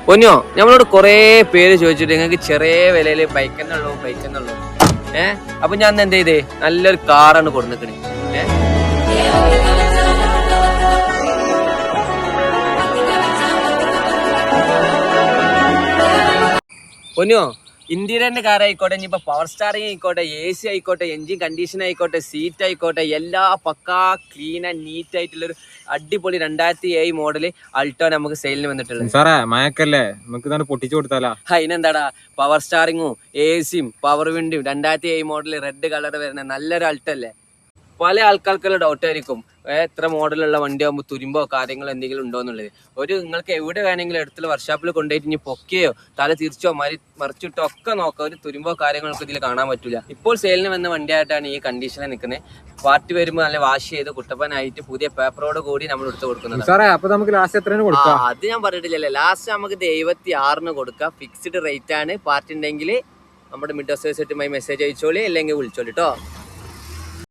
പൊന്നോ നമ്മളോട് കുറേ പേര് ചോദിച്ചിട്ട് നിങ്ങൾക്ക് ചെറിയ വിലയിൽ ബൈക്കെന്നുള്ളൂ അപ്പൊ ഞാൻ എന്ത് ചെയ്തേ നല്ലൊരു കാറാണ് കൊടുന്നിക്കണേ. പൊന്നോ ഇന്ത്യയുടെ തന്നെ കാർ ആയിക്കോട്ടെ, ഇനിയിപ്പോ പവർ സ്റ്റാറിങ് ആയിക്കോട്ടെ, AC ആയിക്കോട്ടെ, എൻജിൻ കണ്ടീഷൻ ആയിക്കോട്ടെ, സീറ്റ് ആയിക്കോട്ടെ, എല്ലാ പക്കാ ക്ലീൻ ആൻഡ് നീറ്റ് ആയിട്ടുള്ളൊരു അടിപൊളി 2007 മോഡല് അൾട്ടോ നമുക്ക് സെയിലിന് വന്നിട്ടുള്ളത്. സാറേ മയക്കല്ലേ, നമുക്ക് പൊട്ടിച്ചു കൊടുത്താലോ? അതിനെന്താടാ, പവർ സ്റ്റാറിങ്ങും AC-യും പവർ വിൻഡും 2007 മോഡല് റെഡ് കളർ വരുന്ന നല്ലൊരു അൾട്ടോ അല്ലേ. പല ആൾക്കാർക്കുള്ള ഡൗട്ട് ആയിരിക്കും എത്ര മോഡലുള്ള വണ്ടിയാകുമ്പോൾ തുരുമ്പോ കാര്യങ്ങളോ എന്തെങ്കിലും ഉണ്ടോ എന്നുള്ളത്. നിങ്ങൾക്ക് എവിടെ വേണമെങ്കിലും അടുത്തുള്ള വർക്ക്ഷോപ്പിൽ കൊണ്ടുപോയിട്ട് ഇനി പൊക്കിയോ തല തിരിച്ചോ മറിച്ചിട്ടോ ഒക്കെ നോക്കാം, ഒരു തുരുമ്പോ കാര്യങ്ങളൊക്കെ ഇതിൽ കാണാൻ പറ്റില്ല. ഇപ്പോൾ സെയിലിന് വന്ന വണ്ടിയായിട്ടാണ് ഈ കണ്ടീഷനിൽ നിൽക്കുന്നത്. പാർട്ടി വരുമ്പോൾ നല്ല വാഷ് ചെയ്ത് കുട്ടപ്പനായിട്ട് പുതിയ പേപ്പറോട് കൂടി നമ്മൾ എടുത്ത് കൊടുക്കുന്നത്. അത് ഞാൻ പറഞ്ഞിട്ടില്ലല്ലോ, ലാസ്റ്റ് നമുക്ക് 76 കൊടുക്കാം. ഫിക്സ്ഡ് റേറ്റ് ആണ്. പാർട്ടി ഉണ്ടെങ്കിൽ നമ്മുടെ മിഡ് അസോസിയേറ്റുമായി മെസ്സേജ് അയച്ചോളി, അല്ലെങ്കിൽ വിളിച്ചോളി കേട്ടോ.